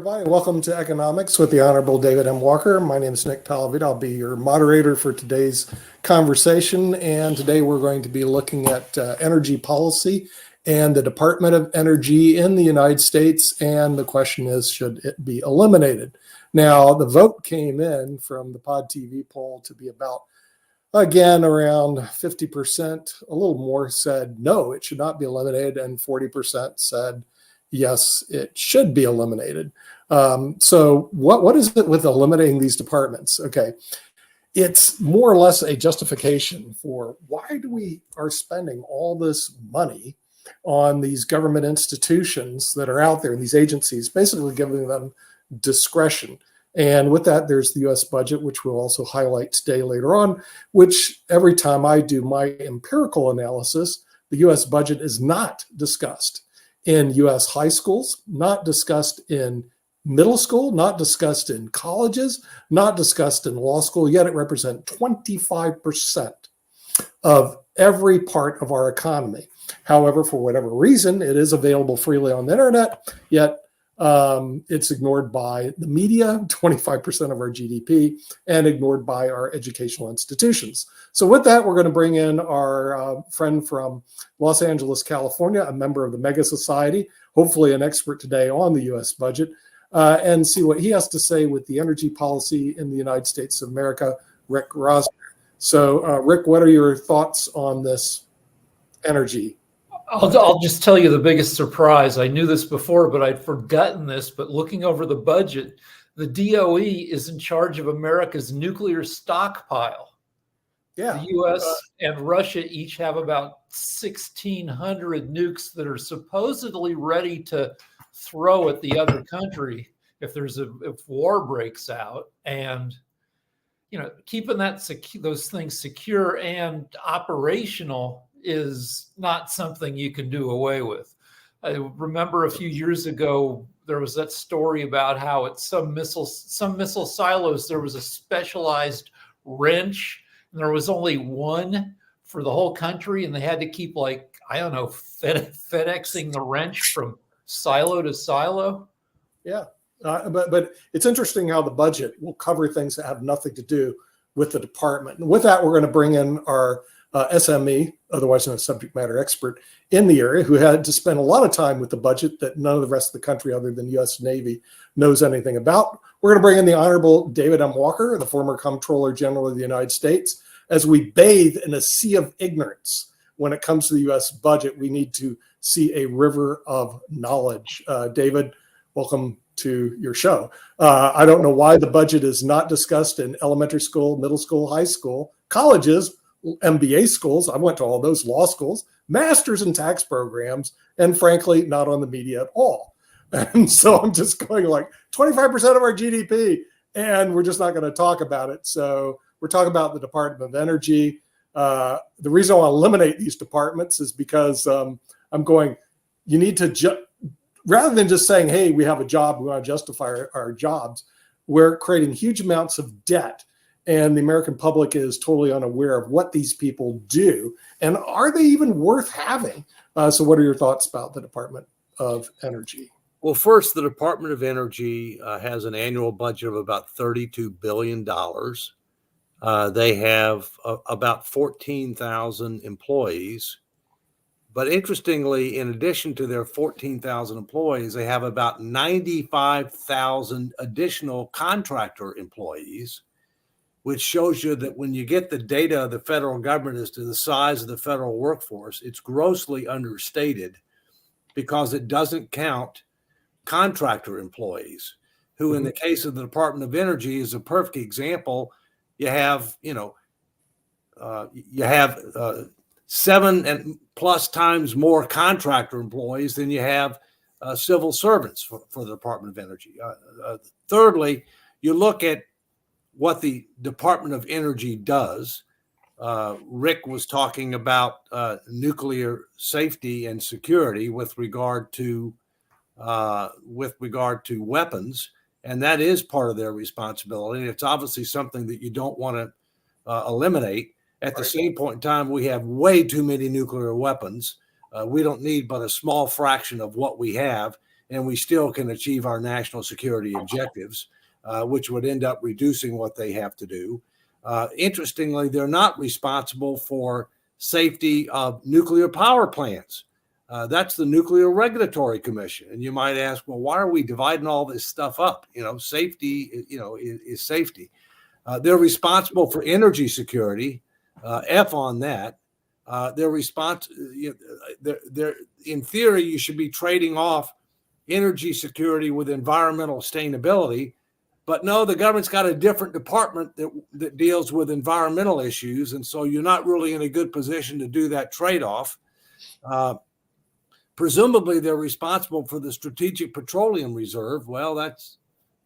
everybody. Welcome to Economics with the Honorable David M. Walker. My name is Nick Talavita. I'll be your moderator for today's conversation. And today we're going to be looking at energy policy and the Department of Energy in the United States. And the question is, should it be eliminated? Now, the vote came in from the Pod TV poll to be about, again, around 50%, a little more said no, it should not be eliminated, and 40% said yes, it should be eliminated. So what is it with eliminating these departments? Okay, it's more or less a justification for why we are spending all this money on these government institutions that are out there, and these agencies, basically giving them discretion. And with that, there's the U.S. budget, which we'll also highlight today later on, which every time I do my empirical analysis, the U.S. budget is not discussed in U.S. high schools, not discussed in middle school, not discussed in colleges, not discussed in law school, yet it represents 25% of every part of our economy. However, for whatever reason, it is available freely on the internet, yet it's ignored by the media, 25% of our GDP, and ignored by our educational institutions. So with that, we're going to bring in our friend from Los Angeles, California, a member of the Mega Society, hopefully an expert today on the U.S. budget, and see what he has to say with the energy policy in the United States of America, Rick Rosner. So Rick, what are your thoughts on this energy? I'll just tell you the biggest surprise. I knew this before, but I'd forgotten this. But looking over the budget, the DOE is in charge of America's nuclear stockpile. Yeah. The U.S. and Russia each have about 1,600 nukes that are supposedly ready to throw at the other country if war breaks out. And keeping those things secure and operational is not something you can do away with. I remember a few years ago, there was that story about how at some missile silos, there was a specialized wrench, and there was only one for the whole country, and they had to keep FedExing the wrench from silo to silo. Yeah, but it's interesting how the budget will cover things that have nothing to do with the department. And with that, we're going to bring in our SME, otherwise known as subject matter expert in the area, who had to spend a lot of time with the budget that none of the rest of the country other than the U.S. Navy knows anything about. We're going to bring in the Honorable David M. Walker, the former Comptroller General of the United States. As we bathe in a sea of ignorance when it comes to the U.S. budget, we need to see a river of knowledge. David, welcome to your show. I don't know why the budget is not discussed in elementary school, middle school, high school, colleges, MBA schools. I went to all those, law schools, masters in tax programs, and frankly, not on the media at all. And so I'm just going like 25% of our GDP, and we're just not going to talk about it. So we're talking about the Department of Energy. The reason I want to eliminate these departments is because I'm going, you need to, rather than just saying, hey, we have a job, we want to justify our jobs, we're creating huge amounts of debt. And the American public is totally unaware of what these people do. And are they even worth having? So what are your thoughts about the Department of Energy? Well, first, the Department of Energy has an annual budget of about $32 billion. They have about 14,000 employees. But interestingly, in addition to their 14,000 employees, they have about 95,000 additional contractor employees, which shows you that when you get the data of the federal government as to the size of the federal workforce, it's grossly understated because it doesn't count contractor employees, who in the case of the Department of Energy is a perfect example. You have, 7 and plus times more contractor employees than you have civil servants for the Department of Energy. Thirdly, you look at what the Department of Energy does. Rick was talking about nuclear safety and security with regard to weapons, and that is part of their responsibility. It's obviously something that you don't want to eliminate. At the same point in time, we have way too many nuclear weapons. We don't need but a small fraction of what we have. and we still can achieve our national security objectives, which would end up reducing what they have to do. Interestingly, they're not responsible for safety of nuclear power plants. That's the Nuclear Regulatory Commission. And you might ask, well, why are we dividing all this stuff up? Safety, is safety. They're responsible for energy security. F on that. They're in theory, you should be trading off energy security with environmental sustainability. But no, the government's got a different department that deals with environmental issues. And so you're not really in a good position to do that trade-off. Presumably, they're responsible for the Strategic Petroleum Reserve. Well, that's,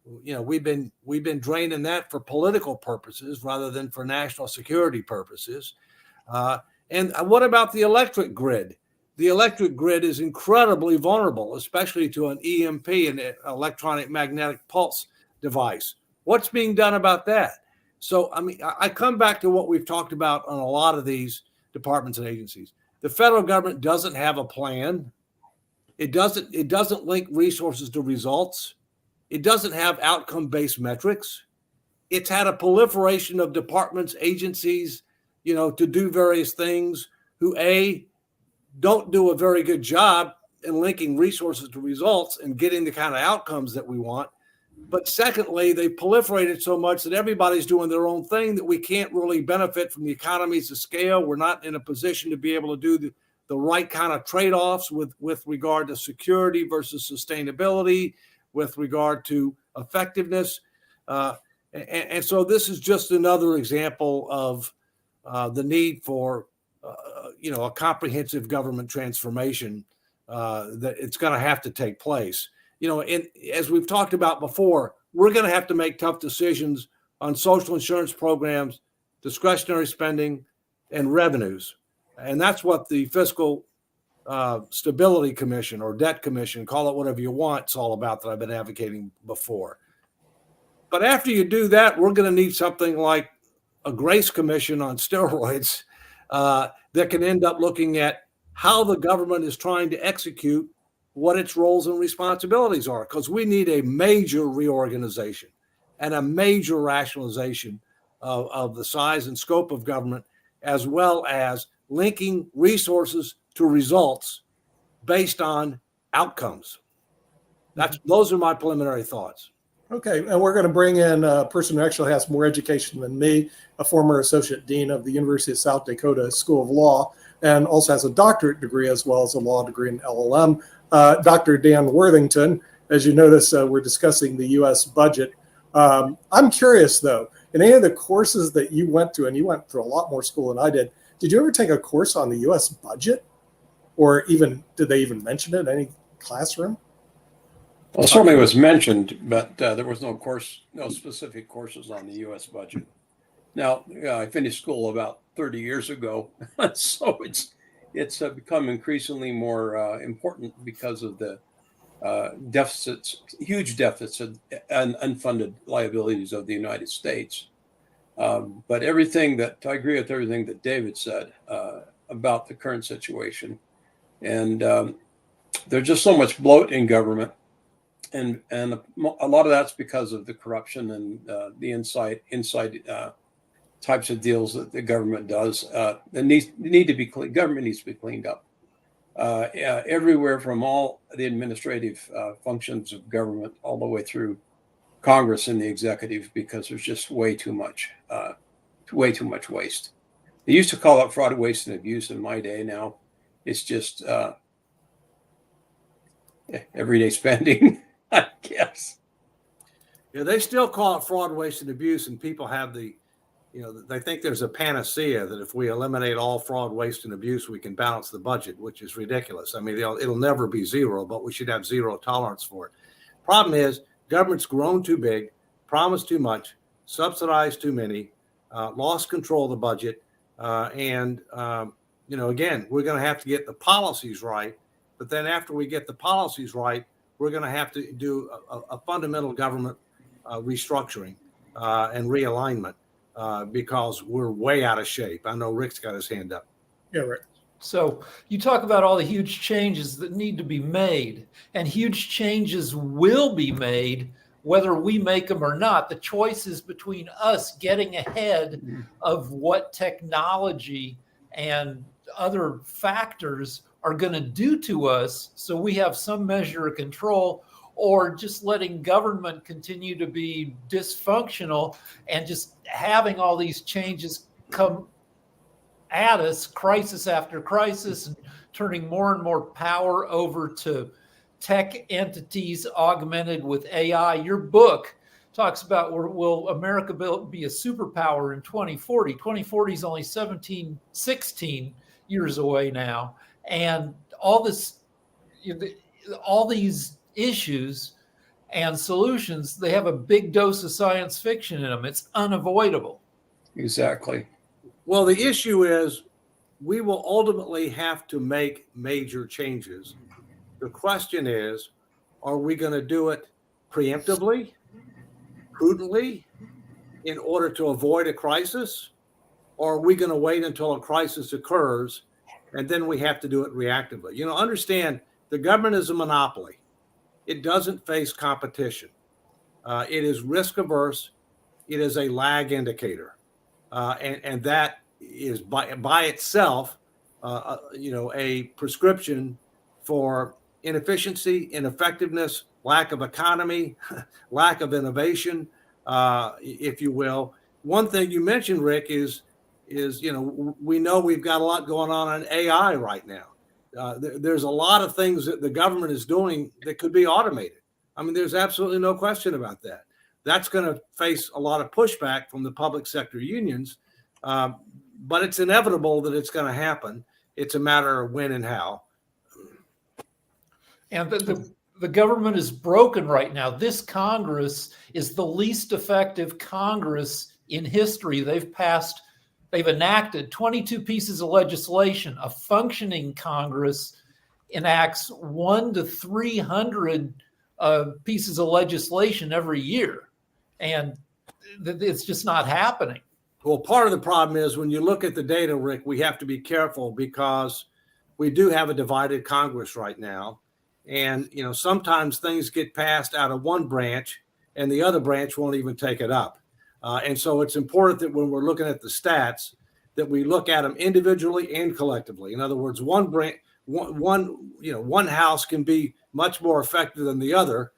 we've been draining that for political purposes rather than for national security purposes. And what about the electric grid? The electric grid is incredibly vulnerable, especially to an EMP, an electronic magnetic pulse device. What's being done about that? So, I come back to what we've talked about on a lot of these departments and agencies. The federal government doesn't have a plan. It doesn't link resources to results. It doesn't have outcome-based metrics. It's had a proliferation of departments, agencies, to do various things who, don't do a very good job in linking resources to results and getting the kind of outcomes that we want. But secondly, they proliferated so much that everybody's doing their own thing that we can't really benefit from the economies of scale. We're not in a position to be able to do the right kind of trade-offs with regard to security versus sustainability, with regard to effectiveness. And so this is just another example of the need for, a comprehensive government transformation that it's going to have to take place. And as we've talked about before, we're going to have to make tough decisions on social insurance programs, discretionary spending, and revenues. And that's what the Fiscal Stability Commission or Debt Commission, call it whatever you want, it's all about, that I've been advocating before. But after you do that, we're going to need something like a Grace Commission on steroids that can end up looking at how the government is trying to execute what its roles and responsibilities are, because we need a major reorganization and a major rationalization of the size and scope of government, as well as linking resources to results based on outcomes. Those are my preliminary thoughts. Okay, and we're going to bring in a person who actually has more education than me, a former associate dean of the University of South Dakota School of Law, and also has a doctorate degree as well as a law degree in LLM. Dr. Dan Worthington. As you notice, we're discussing the U.S. budget. I'm curious, though, in any of the courses that you went to, and you went through a lot more school than I did you ever take a course on the U.S. budget? Or even, did they even mention it in any classroom? Well, certainly it was mentioned, but there was no specific courses on the U.S. budget. Now, I finished school about 30 years ago, so it's become increasingly more important because of the huge deficits and unfunded liabilities of the United States. But I agree with everything that David said about the current situation. And there's just so much bloat in government. And a lot of that's because of the corruption and the inside types of deals that the government does. Government needs to be cleaned up everywhere, from all the administrative functions of government all the way through Congress and the executive, because there's just way too much waste. They used to call it fraud, waste, and abuse in my day. Now it's just everyday spending. I guess. Yeah, they still call it fraud, waste, and abuse, and people have they think there's a panacea that if we eliminate all fraud, waste, and abuse, we can balance the budget, which is ridiculous. It'll never be zero, but we should have zero tolerance for it. Problem is, government's grown too big, promised too much, subsidized too many, lost control of the budget, and again, we're going to have to get the policies right. But then after we get the policies right, we're going to have to do a fundamental government restructuring and realignment because we're way out of shape. I know Rick's got his hand up. Yeah, Rick. So you talk about all the huge changes that need to be made, and huge changes will be made whether we make them or not. The choice is between us getting ahead of what technology and other factors are going to do to us, so we have some measure of control, or just letting government continue to be dysfunctional and just having all these changes come at us, crisis after crisis, and turning more and more power over to tech entities augmented with AI. Your book talks about, will America be a superpower in 2040? 2040 is only 16 years away now. And all these issues and solutions, they have a big dose of science fiction in them. It's unavoidable. Exactly. Well, the issue is we will ultimately have to make major changes. The question is, are we going to do it preemptively, prudently, in order to avoid a crisis? Or are we going to wait until a crisis occurs and then we have to do it reactively? You know, understand the government is a monopoly. It doesn't face competition. It is risk averse. It is a lag indicator. And that is by itself, a prescription for inefficiency, ineffectiveness, lack of economy, lack of innovation, if you will. One thing you mentioned, Rick, is we know we've got a lot going on in AI right now. There's a lot of things that the government is doing that could be automated. I mean, there's absolutely no question about that. That's going to face a lot of pushback from the public sector unions, but it's inevitable that it's going to happen. It's a matter of when and how. And the government is broken right now. This Congress is the least effective Congress in history. They've enacted 22 pieces of legislation. A functioning Congress enacts 100 to 300 pieces of legislation every year. And it's just not happening. Well, part of the problem is when you look at the data, Rick, we have to be careful because we do have a divided Congress right now. And, sometimes things get passed out of one branch and the other branch won't even take it up. And so it's important that when we're looking at the stats, that we look at them individually and collectively. In other words, one house can be much more effective than the other.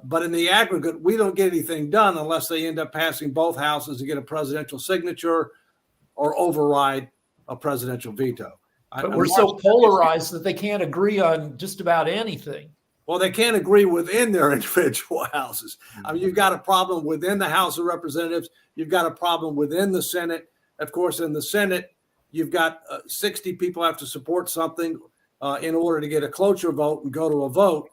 But in the aggregate, we don't get anything done unless they end up passing both houses to get a presidential signature or override a presidential veto. But we're so polarized that they can't agree on just about anything. Well, they can't agree within their individual houses. I mean, you've got a problem within the House of Representatives. You've got a problem within the Senate. Of course, in the Senate, you've got 60 people have to support something in order to get a cloture vote and go to a vote.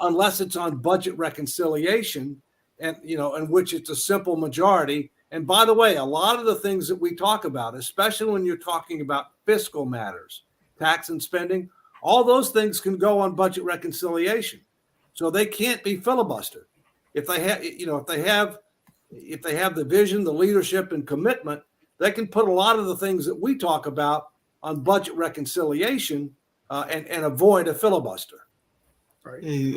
Unless it's on budget reconciliation and, in which it's a simple majority. And by the way, a lot of the things that we talk about, especially when you're talking about fiscal matters, tax and spending, all those things can go on budget reconciliation. So they can't be filibustered. If they have, if they have the vision, the leadership and commitment, they can put a lot of the things that we talk about on budget reconciliation and avoid a filibuster. Right. Hey,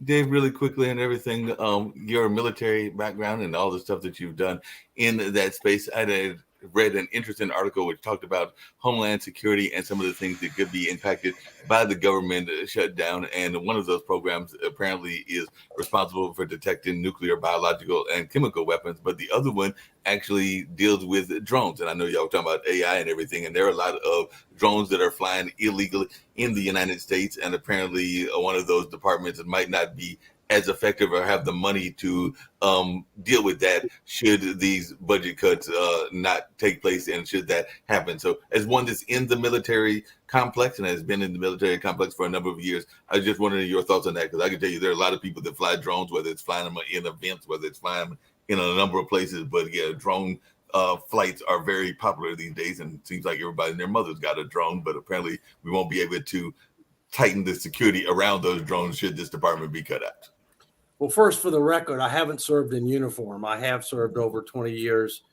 Dave, really quickly and everything, your military background and all the stuff that you've done in that space. I had read an interesting article which talked about Homeland Security and some of the things that could be impacted by the government shutdown. And one of those programs apparently is responsible for detecting nuclear, biological, and chemical weapons. But the other one actually deals with drones. And I know y'all were talking about AI and everything. And there are a lot of drones that are flying illegally in the United States. And apparently one of those departments that might not be as effective or have the money to deal with that should these budget cuts not take place and should that happen. So as one that's in the military complex and has been in the military complex for a number of years, I was just wondering your thoughts on that, because I can tell you there are a lot of people that fly drones, whether it's flying them in events, whether it's flying them in a number of places. But yeah, drone flights are very popular these days, and it seems like everybody and their mother's got a drone, but apparently we won't be able to tighten the security around those drones should this department be cut out. Well, first, for the record, I haven't served in uniform. I have served over 20 years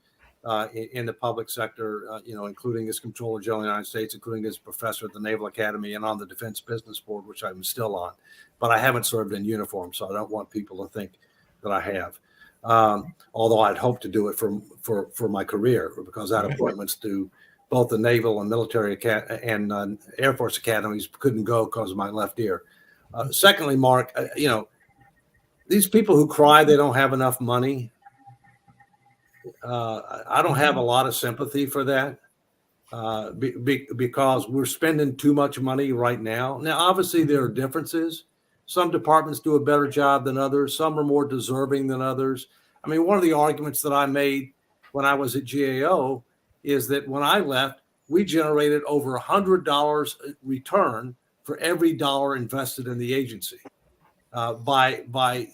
in the public sector, including as Comptroller General of the United States, including as professor at the Naval Academy and on the Defense Business Board, which I'm still on. But I haven't served in uniform, so I don't want people to think that I have. Although I'd hope to do it for my career, because that appointments to both the Naval and Military and Air Force academies couldn't go because of my left ear. Secondly, Mark, these people who cry they don't have enough money, I don't have a lot of sympathy for that because we're spending too much money right now. Now, obviously, there are differences. Some departments do a better job than others. Some are more deserving than others. I mean, one of the arguments that I made when I was at GAO is that when I left, we generated over $100 return for every dollar invested in the agency by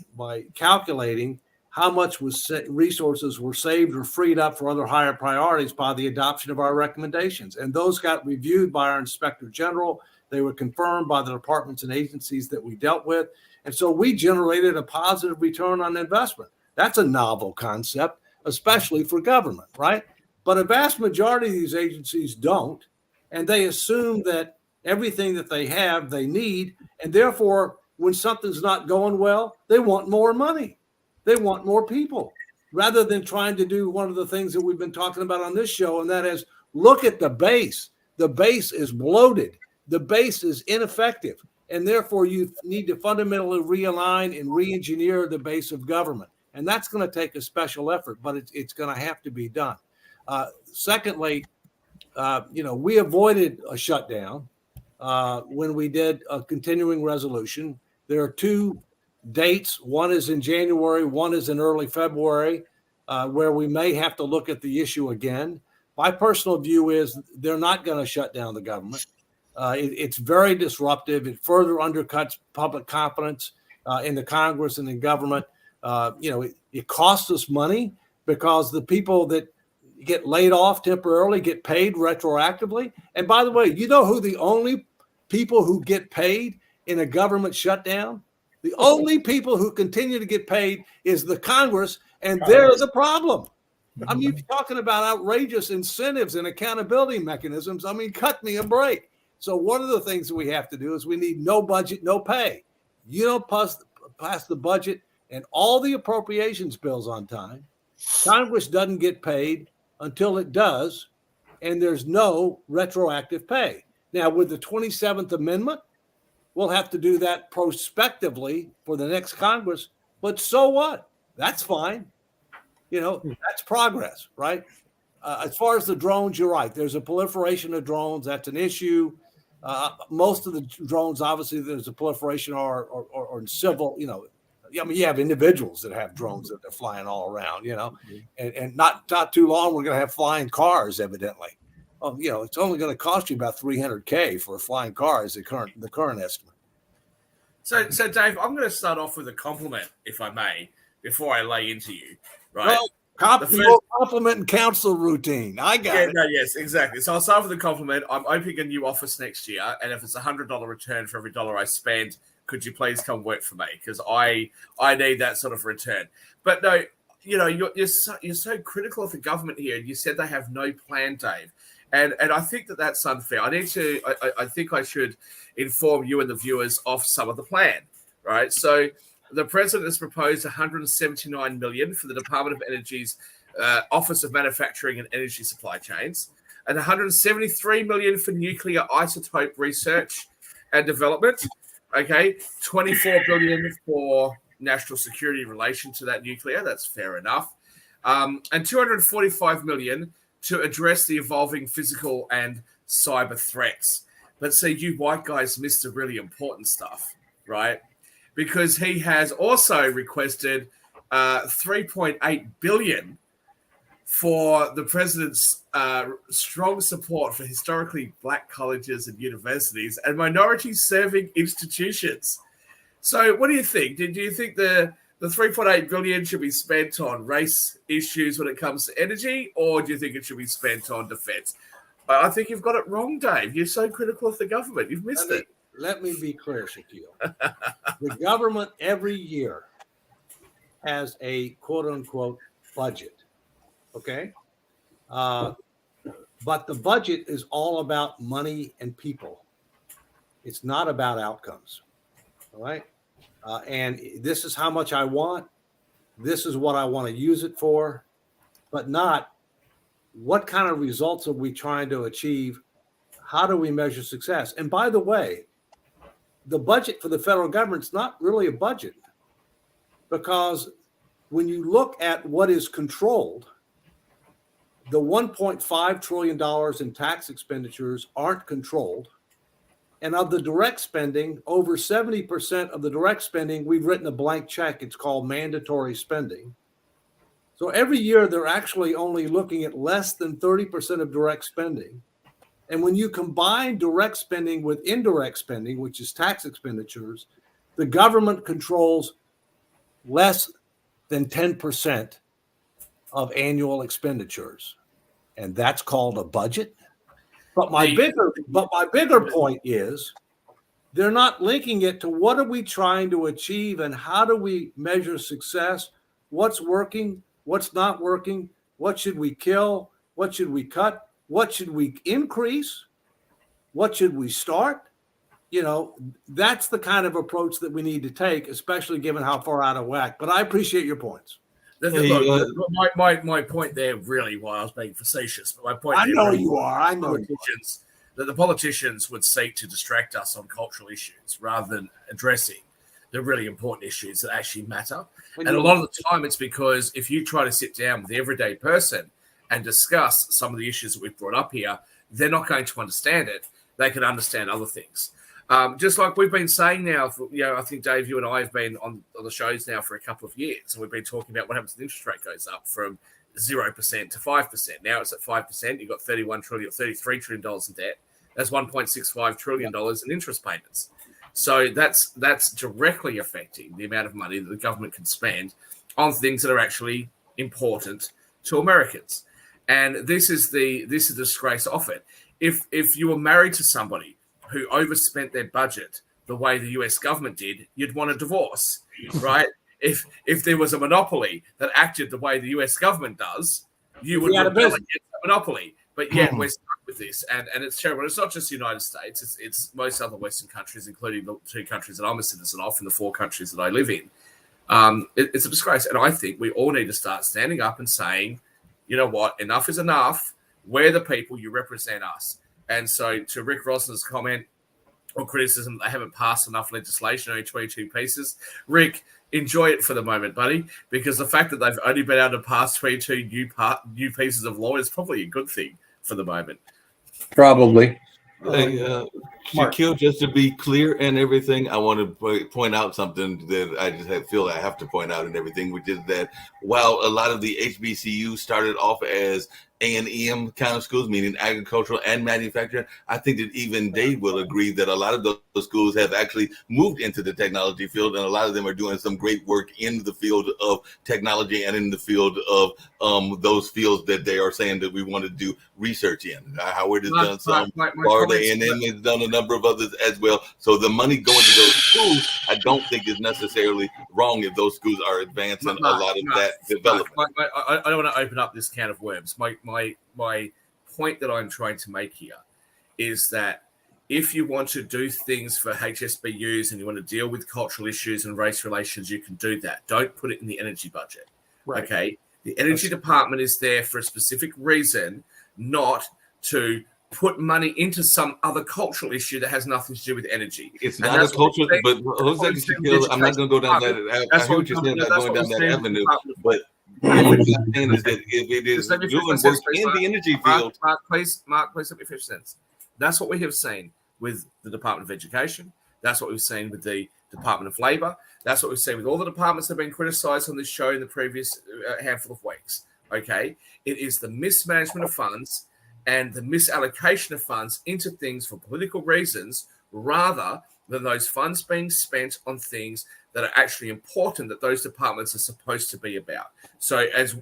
calculating how much resources were saved or freed up for other higher priorities by the adoption of our recommendations. And those got reviewed by our Inspector General. They were confirmed by the departments and agencies that we dealt with. And so we generated a positive return on investment. That's a novel concept, especially for government, right? But a vast majority of these agencies don't. And they assume that everything that they have, they need. And therefore, when something's not going well, they want more money. They want more people, rather than trying to do one of the things that we've been talking about on this show, and that is look at the base. The base is bloated. The base is ineffective, and therefore you need to fundamentally realign and re-engineer the base of government, and that's going to take a special effort, but it's going to have to be done. Secondly, we avoided a shutdown when we did a continuing resolution. There are two dates. One is in January, one is in early February, where we may have to look at the issue again. My personal view is they're not going to shut down the government. It's very disruptive. It further undercuts public confidence in the Congress and in government. It costs us money because the people that get laid off temporarily get paid retroactively. And by the way, you know who the only people who get paid in a government shutdown? The only people who continue to get paid is the Congress, and they're the problem. I mean, you're talking about outrageous incentives and accountability mechanisms. I mean, cut me a break. So one of the things that we have to do is we need no budget, no pay. You don't pass the budget and all the appropriations bills on time. Congress doesn't get paid until it does, and there's no retroactive pay. Now, with the 27th Amendment, we'll have to do that prospectively for the next Congress, but so what? That's fine. That's progress, right? As far as the drones, you're right. There's a proliferation of drones. That's an issue. Most of the drones, obviously, there's a proliferation or civil, you have individuals that have drones that they're flying all around, and not too long, we're going to have flying cars, evidently. Oh, it's only going to cost you about $300K for a flying car is the current estimate. So Dave, I'm going to start off with a compliment, if I may, before I lay into you. Right? Well, compliment and council routine. I got it. No, yes, exactly. So I'll start with a compliment. I'm opening a new office next year, and if it's $100 return for every dollar I spend, could you please come work for me? Because I need that sort of return. But no, you're so critical of the government here, and you said they have no plan, Dave. And I think that's unfair. I think I should inform you and the viewers of some of the plan, right? So the president has proposed $179 million for the Department of Energy's Office of Manufacturing and Energy Supply Chains, and $173 million for nuclear isotope research and development. Okay, $24 billion for national security in relation to that nuclear. That's fair enough. And $245 million to address the evolving physical and cyber threats. But see, you white guys missed the really important stuff, right? Because he has also requested $3.8 billion for the president's strong support for historically black colleges and universities and minority-serving institutions. So what do you think? Do you think the $3.8 billion should be spent on race issues when it comes to energy, or do you think it should be spent on defense? I think you've got it wrong, Dave. You're so critical of the government. You've missed it. Let me be clear, Shaquille. The government every year has a quote-unquote budget, okay? But the budget is all about money and people. It's not about outcomes. All right. And this is how much I want. This is what I want to use it for, but not what kind of results are we trying to achieve? How do we measure success? And by the way, the budget for the federal government's not really a budget, because when you look at what is controlled, the $1.5 trillion in tax expenditures aren't controlled. And of the direct spending, over 70% of the direct spending, we've written a blank check. It's called mandatory spending. So every year, they're actually only looking at less than 30% of direct spending. And when you combine direct spending with indirect spending, which is tax expenditures, the government controls less than 10% of annual expenditures. And that's called a budget. But my bigger point is they're not linking it to what are we trying to achieve and how do we measure success? What's working? What's not working? What should we kill? What should we cut? What should we increase? What should we start? You know, that's the kind of approach that we need to take, especially given how far out of whack. But I appreciate your points. My point there, really, while I was being facetious, but my point I there know really you are. I know that the politicians would seek to distract us on cultural issues rather than addressing the really important issues that actually matter. And a lot of the time, it's because if you try to sit down with the everyday person and discuss some of the issues that we've brought up here, they're not going to understand it. They can understand other things. Just like we've been saying now, I think, Dave, you and I have been on the shows now for a couple of years, and we've been talking about what happens when the interest rate goes up from 0% to 5%. Now it's at 5%. You've got $33 trillion in debt. That's $1.65 trillion in interest payments. So that's directly affecting the amount of money that the government can spend on things that are actually important to Americans. And this is the disgrace of it. If you were married to somebody who overspent their budget the way the US government did, you'd want a divorce, right? If there was a monopoly that acted the way the US government does, you would rebel against the monopoly. But yet we're stuck with this, and it's terrible. It's not just the United States; it's most other Western countries, including the 2 countries that I'm a citizen of, and the 4 countries that I live in. It's a disgrace, and I think we all need to start standing up and saying, you know what, enough is enough. We're the people, you represent us. And so to Rick Rosner's comment or criticism, they haven't passed enough legislation, only 22 pieces. Rick, enjoy it for the moment, buddy, because the fact that they've only been able to pass 22 new pieces of law is probably a good thing for the moment. Probably. Shaquille, just to be clear and everything, I want to point out something that I just feel I have to point out and everything, which is that while a lot of the HBCUs started off as A&M kind of schools, meaning agricultural and manufacturing, I think that even Dave will agree that a lot of those schools have actually moved into the technology field, and a lot of them are doing some great work in the field of technology and in the field of those fields that they are saying that we want to do research in. Howard has done some, Florida A&M has done a number of others as well. So the money going to those schools, I don't think is necessarily wrong if those schools are advancing a lot of that development. I don't want to open up this can of worms. My point that I'm trying to make here is that if you want to do things for HSBUs and you want to deal with cultural issues and race relations, you can do that. Don't put it in the energy budget. Right. Okay. The energy department is there for a specific reason, not to put money into some other cultural issue that has nothing to do with energy. It's not a cultural, but I'm not going to go down that. I hear what you're saying about going down that avenue, but what I'm saying is that if it is doing work in the energy field, Mark, please let me finish this. That's what we have seen with the Department of Education. That's what we've seen with the Department of Labor. That's what we've seen with all the departments that have been criticized on this show in the previous handful of weeks. Okay, it is the mismanagement of funds and the misallocation of funds into things for political reasons rather than those funds being spent on things that are actually important that those departments are supposed to be about. So as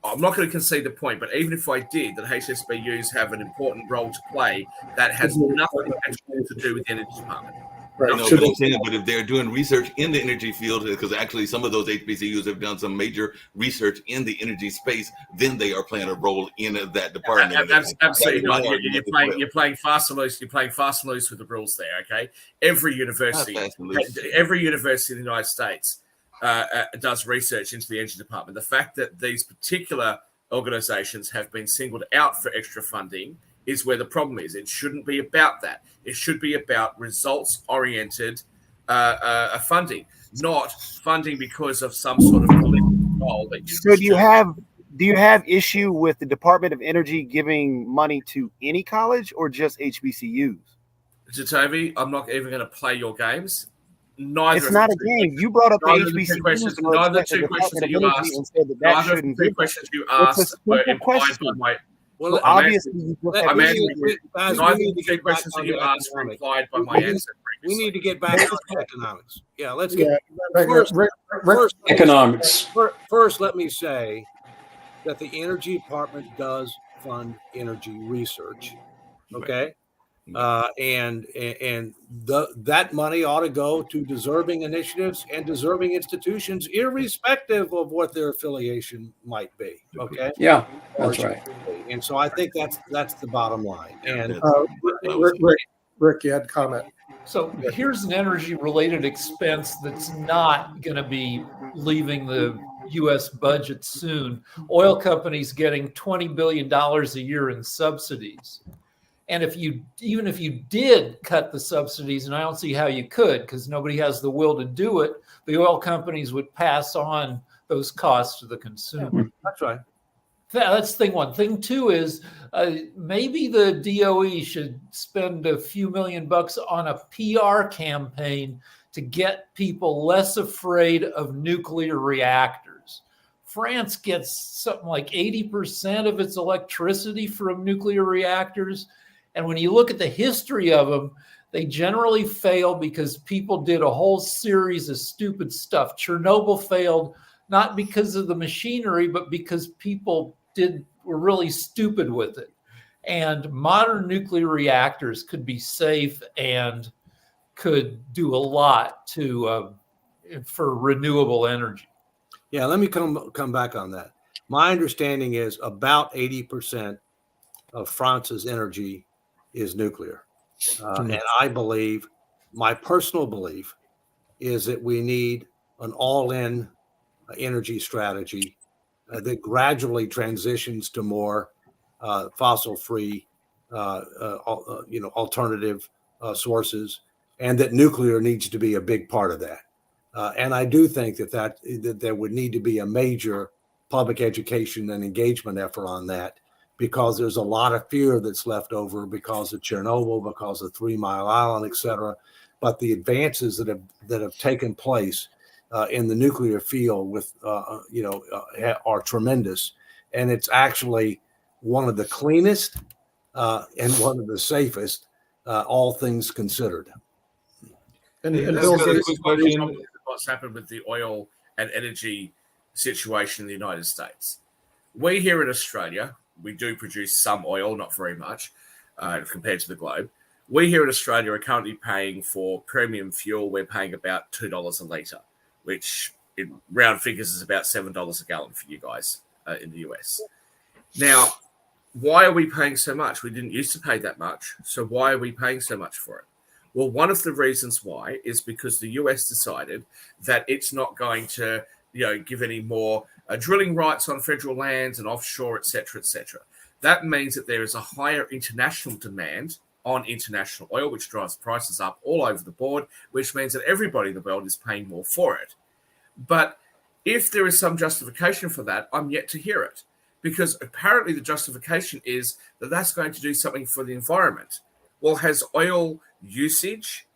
I'm not going to concede the point, but even if I did, that HSBUs have an important role to play, that has nothing actually to do with the energy department. I know, Should but I'm they- saying, but if they're doing research in the energy field, because actually some of those HBCUs have done some major research in the energy space, then they are playing a role in that department. Absolutely not. That is my argument as well. You're playing fast and loose. You're playing fast and loose with the rules there. Okay, every university Not fast and loose. in the United States does research into the energy department. The fact that these particular organizations have been singled out for extra funding is where the problem is. It shouldn't be about that. It should be about results-oriented funding, not funding because of some sort of political goal. So do you have issue with the Department of Energy giving money to any college or just HBCUs? Jatovi, I'm not even going to play your games. Neither. It's not a game. You brought up the Neither of the HBCUs. two questions. Neither of the two questions that you asked. And said that Neither of shouldn't the two be. questions you It's a asked were simple implied question. by my. Well, So obviously, you just let- have I'm issues asking with- you. guys, Neither we of need the to two get questions back that you onto asked were economics. implied by my We need- answer. We need to get back to economics. Yeah, let's Yeah, get first. First, Economics. First, let me say that the Energy Department does fund energy research. Okay, that money ought to go to deserving initiatives and deserving institutions, irrespective of what their affiliation might be. Okay, Yeah, that's right. and so I think that's the bottom line. And Rick, you had a comment. So here's an energy-related expense that's not going to be leaving the U.S. budget soon. Oil companies getting $20 billion a year in subsidies. And even if you did cut the subsidies, and I don't see how you could because nobody has the will to do it, the oil companies would pass on those costs to the consumer. that's right. That's thing one. Thing two is maybe the DOE should spend a few $1,000,000 on a PR campaign to get people less afraid of nuclear reactors. France gets something like 80% of its electricity from nuclear reactors. And when you look at the history of them, they generally fail because people did a whole series of stupid stuff. Chernobyl failed not because of the machinery, but because people were really stupid with it. And modern nuclear reactors could be safe and could do a lot for renewable energy. Yeah, let me come back on that. My understanding is about 80% of France's energy is nuclear. And I believe, my personal belief is that we need an all-in energy strategy that gradually transitions to more fossil-free, alternative sources, and that nuclear needs to be a big part of that. And I do think that there would need to be a major public education and engagement effort on that, because there's a lot of fear that's left over because of Chernobyl, because of 3 Mile Island, et cetera. But the advances that have taken place in the nuclear field are tremendous, and it's actually one of the cleanest and one of the safest, all things considered. And That's Bill, got a Gates- quick question on what's happened with the oil and energy situation in the United States. We here in Australia, we do produce some oil, not very much compared to the globe. We here in Australia are currently paying for premium fuel. We're paying about $2 a litre, which in round figures is about $7 a gallon for you guys in the US. Now, why are we paying so much? We didn't used to pay that much. So why are we paying so much for it? Well, one of the reasons why is because the US decided that it's not going to, give any more drilling rights on federal lands and offshore, et cetera, et cetera. That means that there is a higher international demand on international oil, which drives prices up all over the board, which means that everybody in the world is paying more for it. But if there is some justification for that, I'm yet to hear it, because apparently the justification is that that's going to do something for the environment. Well, has oil usage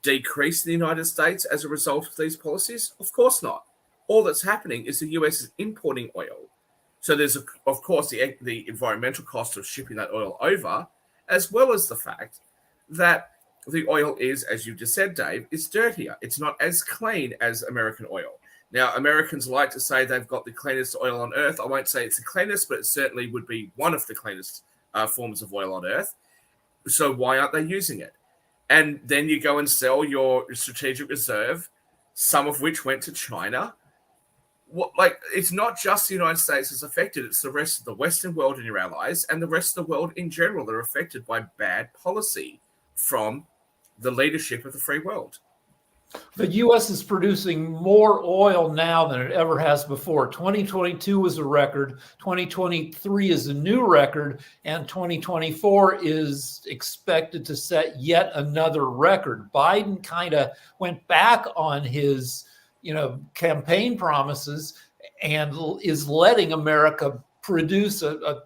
decreased in the United States as a result of these policies? Of course not. All that's happening is the US is importing oil. So there's, of course, the environmental cost of shipping that oil over, as well as the fact that the oil is, as you just said, Dave, it's dirtier. It's not as clean as American oil. Now, Americans like to say they've got the cleanest oil on earth. I won't say it's the cleanest, but it certainly would be one of the cleanest forms of oil on earth. So why aren't they using it? and then you go and sell your strategic reserve, some of which went to China. It's not just the United States that's affected, it's the rest of the Western world and your allies and the rest of the world in general that are affected by bad policy from the leadership of the free world. The U.S. is producing more oil now than it ever has before. 2022 was a record. 2023 is a new record. And 2024 is expected to set yet another record. Biden kind of went back on his, campaign promises and is letting America produce a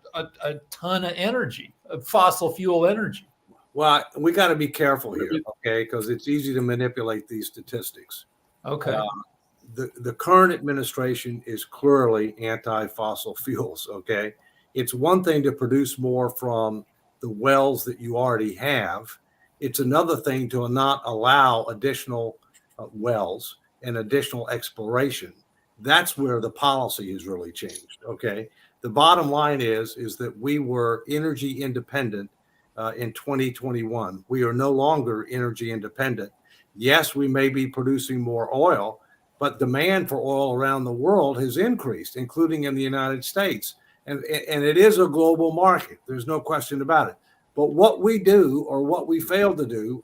ton of energy, fossil fuel energy. Well, we got to be careful here, okay? Because it's easy to manipulate these statistics. Okay. The current administration is clearly anti-fossil fuels, okay? It's one thing to produce more from the wells that you already have. It's another thing to not allow additional wells and additional exploration. That's where the policy has really changed, okay? The bottom line is that we were energy independent in 2021. We are no longer energy independent. Yes, we may be producing more oil, but demand for oil around the world has increased, including in the United States. And it is a global market. There's no question about it. But what we do or what we fail to do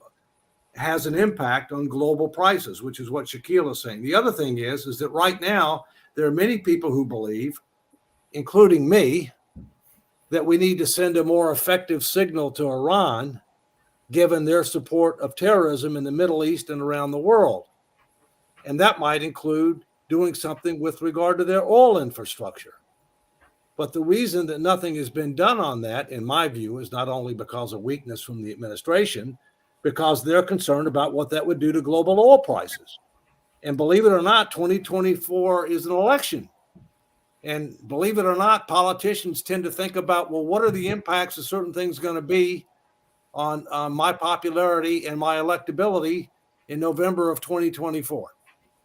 has an impact on global prices, which is what Shaquille is saying. The other thing is that right now, there are many people who believe, including me, that we need to send a more effective signal to Iran, given their support of terrorism in the Middle East and around the world. And that might include doing something with regard to their oil infrastructure. But the reason that nothing has been done on that, in my view, is not only because of weakness from the administration, because they're concerned about what that would do to global oil prices. And believe it or not, 2024 is an election. And believe it or not, politicians tend to think about, well, what are the impacts of certain things going to be on my popularity and my electability in November of 2024?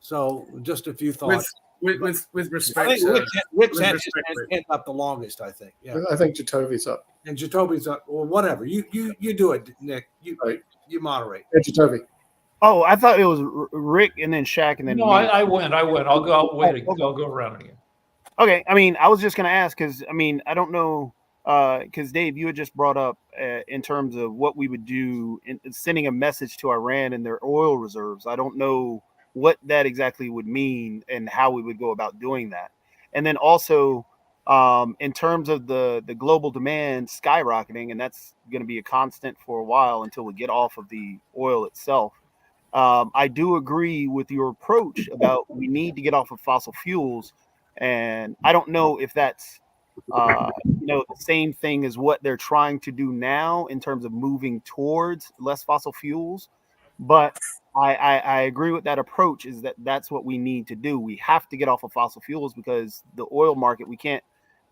So just a few thoughts. With respect, I think Rick's hand respect, up the longest, I think. Yeah. I think Jatovi's up. And Jacoby's up. Well, whatever. You do it, Nick. Right. You moderate. Hey, Jatovi. Oh, I thought it was Rick and then Shaq and then No, me. I went. I'll go around again. Okay, I was just going to ask because, I don't know, because Dave, you had just brought up in terms of what we would do in sending a message to Iran and their oil reserves. I don't know what that exactly would mean and how we would go about doing that. And then also in terms of the global demand skyrocketing, and that's going to be a constant for a while until we get off of the oil itself. I do agree with your approach about we need to get off of fossil fuels. And I don't know if that's, the same thing as what they're trying to do now in terms of moving towards less fossil fuels. But I agree with that approach is that's what we need to do. We have to get off of fossil fuels because the oil market, we can't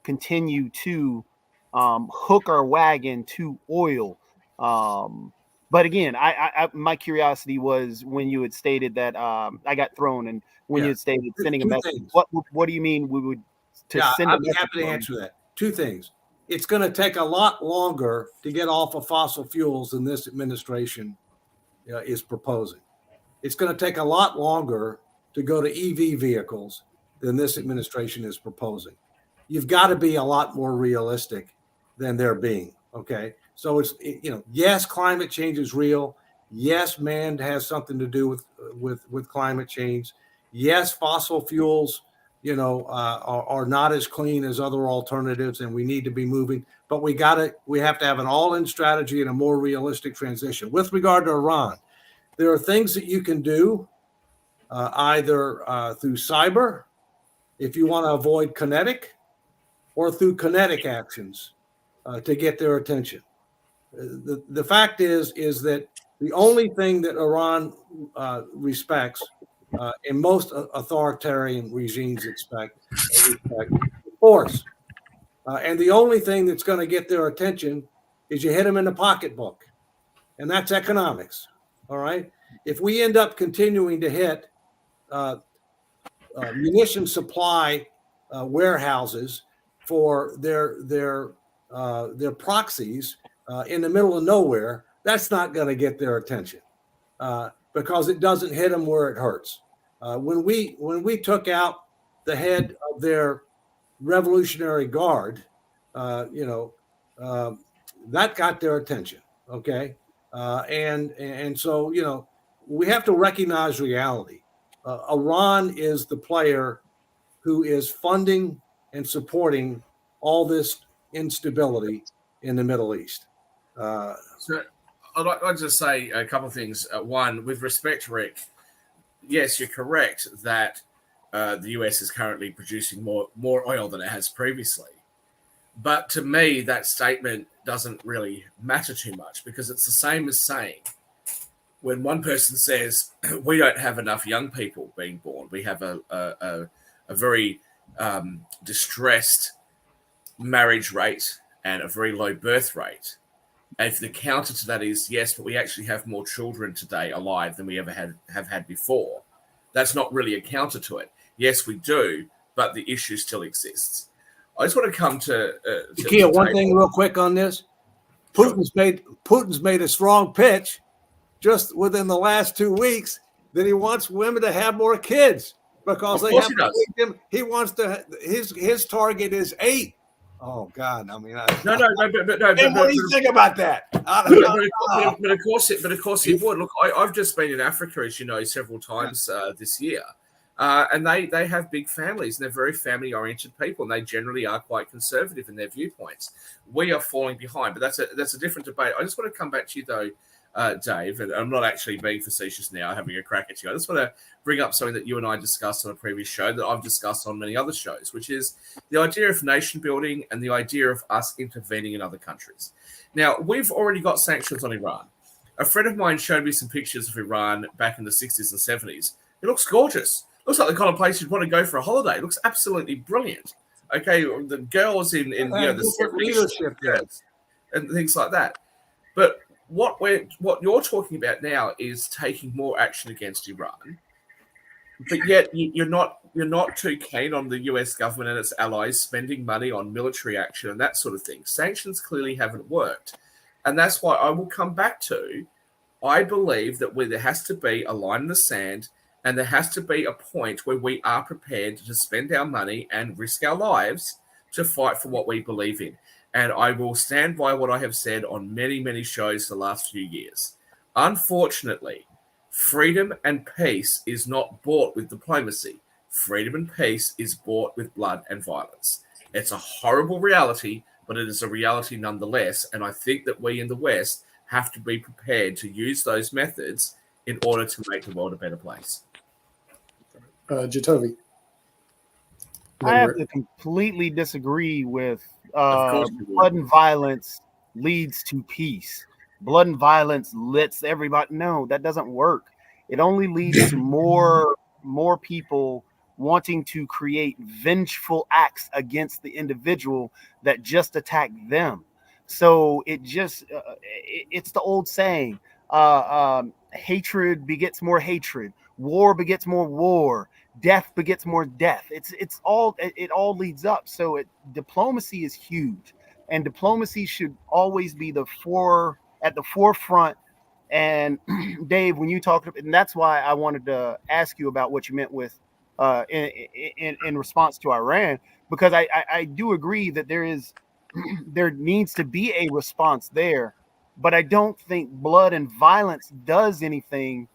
continue to hook our wagon to oil. But again, I my curiosity was when you had stated that I got thrown and when you had stated sending a message. What do you mean we would send I'd be happy to answer that. Two things. It's going to take a lot longer to get off of fossil fuels than this administration is proposing. It's going to take a lot longer to go to EV vehicles than this administration is proposing. You've got to be a lot more realistic than they're being. Okay. So it's, yes, climate change is real. Yes, man has something to do with climate change. Yes, fossil fuels, are not as clean as other alternatives, and we need to be moving. But we have to have an all-in strategy and a more realistic transition. With regard to Iran, there are things that you can do either through cyber, if you want to avoid kinetic, or through kinetic actions to get their attention. The fact is that the only thing that Iran respects, and most authoritarian regimes expect force. And the only thing that's going to get their attention is you hit them in the pocketbook, and that's economics. All right. If we end up continuing to hit munition supply warehouses for their proxies in the middle of nowhere, that's not going to get their attention because it doesn't hit them where it hurts. When we took out the head of their Revolutionary Guard, that got their attention. Okay, and so we have to recognize reality. Iran is the player who is funding and supporting all this instability in the Middle East. So I'd like to say a couple of things. One, with respect, Rick, yes, you're correct that the US is currently producing more oil than it has previously. But to me, that statement doesn't really matter too much because it's the same as saying when one person says we don't have enough young people being born, we have a very distressed marriage rate and a very low birth rate. And if the counter to that is yes, but we actually have more children today alive than we ever have had before, that's not really a counter to it. Yes, we do, but the issue still exists. I just want to come to Ikea, one thing real quick on this. Putin's made a strong pitch just within the last 2 weeks that he wants women to have more kids because they have to feed them. He wants to. His target is 8. Oh God! I mean, no. And what do you think about that? But of course, he would. Look, I've just been in Africa, as you know, several times this year. And they have big families and they're very family-oriented people, and they generally are quite conservative in their viewpoints. We are falling behind, but that's a different debate. I just want to come back to you though, Dave, and I'm not actually being facetious now, having a crack at you. I just want to bring up something that you and I discussed on a previous show that I've discussed on many other shows, which is the idea of nation building and the idea of us intervening in other countries. Now, we've already got sanctions on Iran. A friend of mine showed me some pictures of Iran back in the 60s and 70s. It looks gorgeous. Looks like the kind of place you'd want to go for a holiday. It looks absolutely brilliant. Okay, the girls in the 70s and things like that. But what you're talking about now is taking more action against Iran, but yet you're not too keen on the US government and its allies spending money on military action and that sort of thing. Sanctions clearly haven't worked, and that's why I will come back to. I believe that there has to be a line in the sand. And there has to be a point where we are prepared to spend our money and risk our lives to fight for what we believe in. And I will stand by what I have said on many, many shows the last few years. Unfortunately, freedom and peace is not bought with diplomacy. Freedom and peace is bought with blood and violence. It's a horrible reality, but it is a reality nonetheless. And I think that we in the West have to be prepared to use those methods in order to make the world a better place. Jatovi. I have to completely disagree with blood and violence leads to peace. Blood and violence lets everybody know that doesn't work. It only leads to more people wanting to create vengeful acts against the individual that just attacked them. So it's the old saying, hatred begets more hatred, war begets more war, death begets more death. It all leads up. So diplomacy is huge, and diplomacy should always be at the forefront. And Dave, when you talked, and that's why I wanted to ask you about what you meant with in response to Iran, because I do agree that there needs to be a response there, but I don't think blood and violence does anything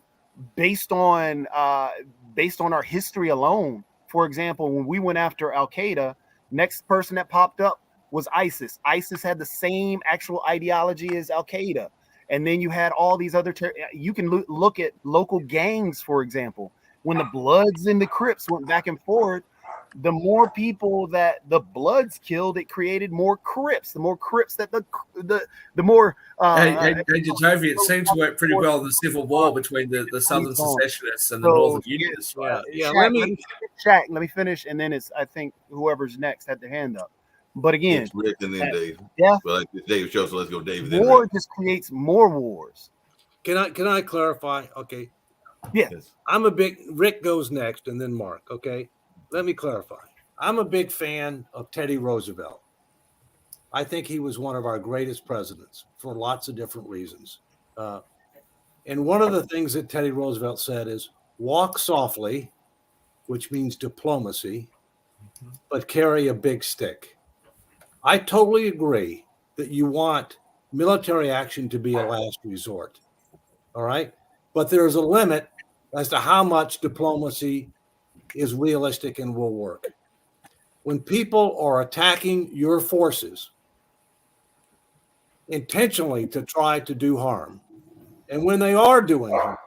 based on our history alone. For example, when we went after Al-Qaeda, next person that popped up was ISIS. ISIS had the same actual ideology as Al-Qaeda. And then you had all these other you can look at local gangs, for example. When the Bloods and the Crips went back and forth, the more people that the Bloods killed, it created more Crips. The more Crips that the more. Jatovi, it seemed to work pretty well in the Civil War between the Southern secessionists and the Northern Unionists. Right? Yeah. Let me finish, and then I think whoever's next had their hand up. But again, it's Rick and then Dave. Yeah, well, Dave show, so let's go Dave. War just creates more wars. Can I clarify? Okay. Yes. Rick goes next and then Mark. Okay. Let me clarify. I'm a big fan of Teddy Roosevelt. I think he was one of our greatest presidents for lots of different reasons. And one of the things that Teddy Roosevelt said is walk softly, which means diplomacy, but carry a big stick. I totally agree that you want military action to be a last resort. All right. But there's a limit as to how much diplomacy is realistic and will work. When people are attacking your forces intentionally to try to do harm, and when they are doing harm,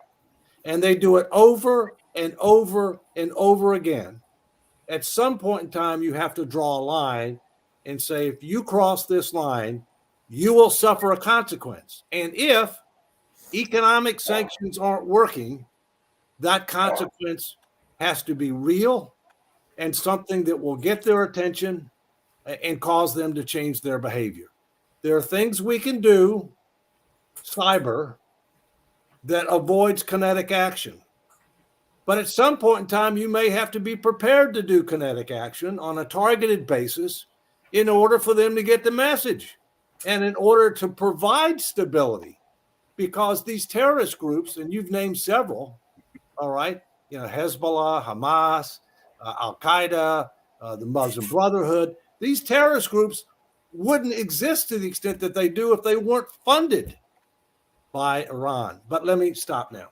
and they do it over and over and over again, at some point in time, you have to draw a line and say, if you cross this line, you will suffer a consequence. And if economic sanctions aren't working, that consequence has to be real and something that will get their attention and cause them to change their behavior. There are things we can do, cyber, that avoids kinetic action. But at some point in time, you may have to be prepared to do kinetic action on a targeted basis in order for them to get the message and in order to provide stability. Because these terrorist groups, and you've named several, all right, Hezbollah, Hamas, Al-Qaeda, the Muslim Brotherhood, these terrorist groups wouldn't exist to the extent that they do if they weren't funded by Iran. But let me stop now.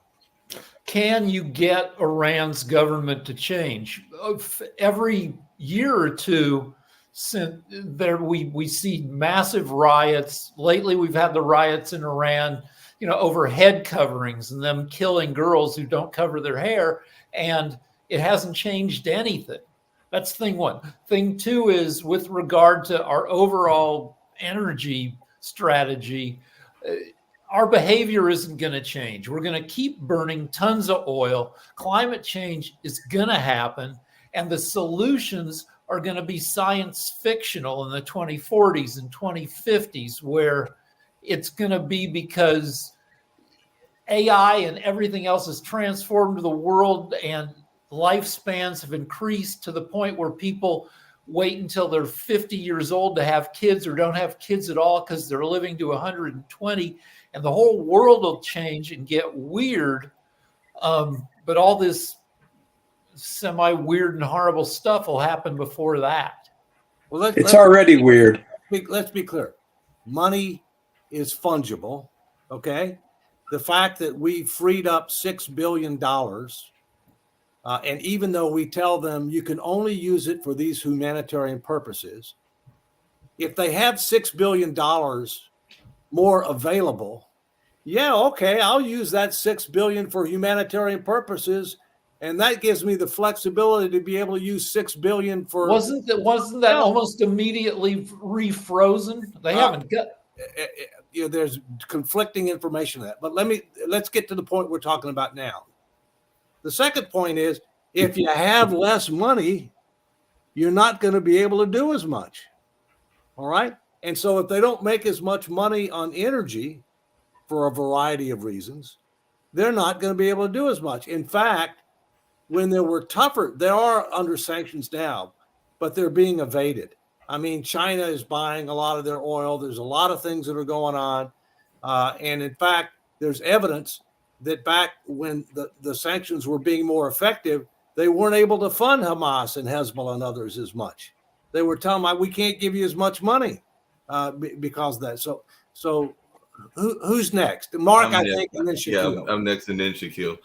Can you get Iran's government to change? Every year or two, since we see massive riots. Lately, we've had the riots in Iran, over head coverings and them killing girls who don't cover their hair, and it hasn't changed anything. That's thing one. Thing two is with regard to our overall energy strategy. Our behavior isn't going to change. We're going to keep burning tons of oil. Climate change is going to happen, and the solutions are going to be science fictional in the 2040s and 2050s, where it's going to be because AI and everything else has transformed the world, and lifespans have increased to the point where people wait until they're 50 years old to have kids or don't have kids at all because they're living to 120, and the whole world will change and get weird. But all this semi-weird and horrible stuff will happen before that. Well, it's already weird. Let's be clear. Money is fungible, okay? The fact that we freed up $6 billion, and even though we tell them you can only use it for these humanitarian purposes, if they have $6 billion more available, yeah, okay, I'll use that $6 billion for humanitarian purposes, and that gives me the flexibility to be able to use $6 billion for. Wasn't that almost immediately refrozen? They haven't got. There's conflicting information on that, but let's get to the point we're talking about now. The second point is, if you have less money, you're not going to be able to do as much. All right. And so if they don't make as much money on energy for a variety of reasons, they're not going to be able to do as much. In fact, when there are under sanctions now, but they're being evaded. I mean, China is buying a lot of their oil. There's a lot of things that are going on. And in fact, there's evidence that back when the sanctions were being more effective, they weren't able to fund Hamas and Hezbollah and others as much. They were telling them, we can't give you as much money because of that. So who's next? Mark, I think, and then Shaquille. Yeah, I'm next, and then Shaquille.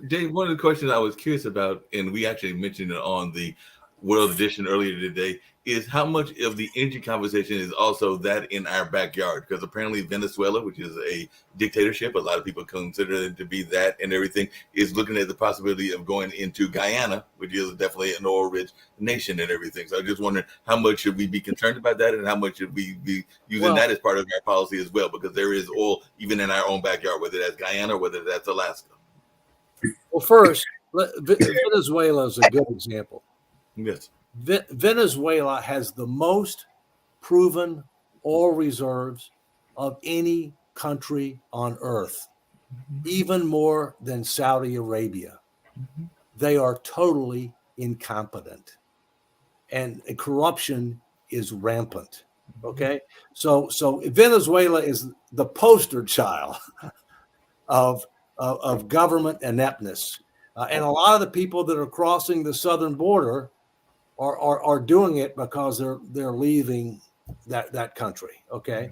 Dave, one of the questions I was curious about, and we actually mentioned it on the World Edition earlier today, is how much of the energy conversation is also that in our backyard? Because apparently Venezuela, which is a dictatorship, a lot of people consider it to be that and everything, is looking at the possibility of going into Guyana, which is definitely an oil-rich nation and everything. So I just wondering, how much should we be concerned about that, and how much should we be using that as part of our policy as well? Because there is oil even in our own backyard, whether that's Guyana or whether that's Alaska. Well, first, Venezuela is a good example. Yes. Venezuela has the most proven oil reserves of any country on earth, even more than Saudi Arabia. They are totally incompetent, and corruption is rampant. Okay, so Venezuela is the poster child of government ineptness, and a lot of the people that are crossing the southern border are doing it because they're leaving that country. Okay,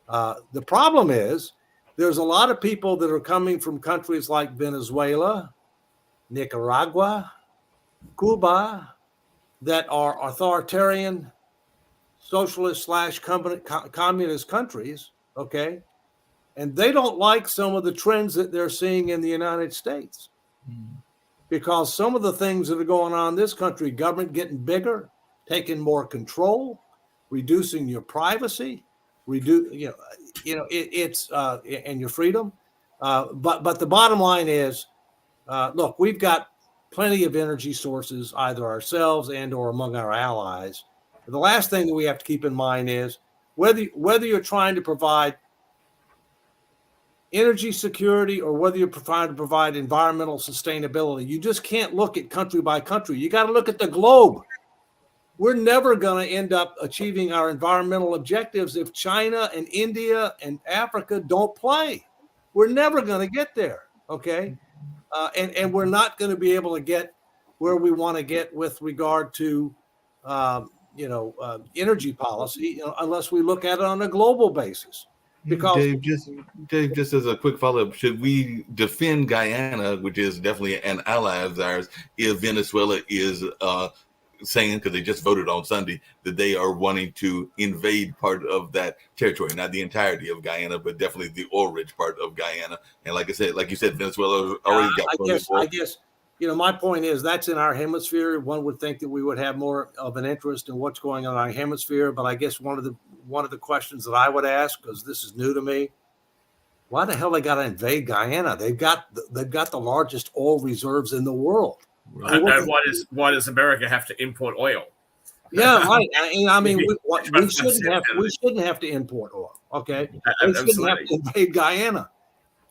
the problem is there's a lot of people that are coming from countries like Venezuela, Nicaragua, Cuba, that are authoritarian, socialist / communist countries. Okay, and they don't like some of the trends that they're seeing in the United States. Because some of the things that are going on in this country, government getting bigger, taking more control, reducing your privacy, it's and your freedom. But the bottom line is, look, we've got plenty of energy sources, either ourselves and or among our allies. But the last thing that we have to keep in mind is whether you're trying to provide energy security or whether you're trying to provide environmental sustainability, you just can't look at country by country. You got to look at the globe. We're never going to end up achieving our environmental objectives if China and India and Africa don't play. We're never going to get there, okay? And we're not going to be able to get where we want to get with regard to, energy policy unless we look at it on a global basis. Because Dave, just as a quick follow-up, should we defend Guyana, which is definitely an ally of ours, if Venezuela is saying, because they just voted on Sunday, that they are wanting to invade part of that territory, not the entirety of Guyana, but definitely the oil-rich part of Guyana? And like you said, Venezuela already got. I guess, my point is that's in our hemisphere. One would think that we would have more of an interest in what's going on in our hemisphere. But I guess one of the questions that I would ask, because this is new to me, why the hell they got to invade Guyana? They've got the largest oil reserves in the world. And why does America have to import oil? Yeah, right. I mean, we shouldn't have to import oil. Okay, we shouldn't have to invade Guyana.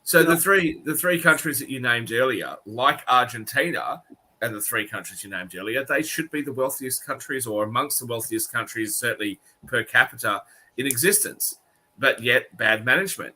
So the three countries that you named earlier, like Argentina and the three countries you named earlier, they should be the wealthiest countries or amongst the wealthiest countries, certainly per capita, in existence. But yet, bad management.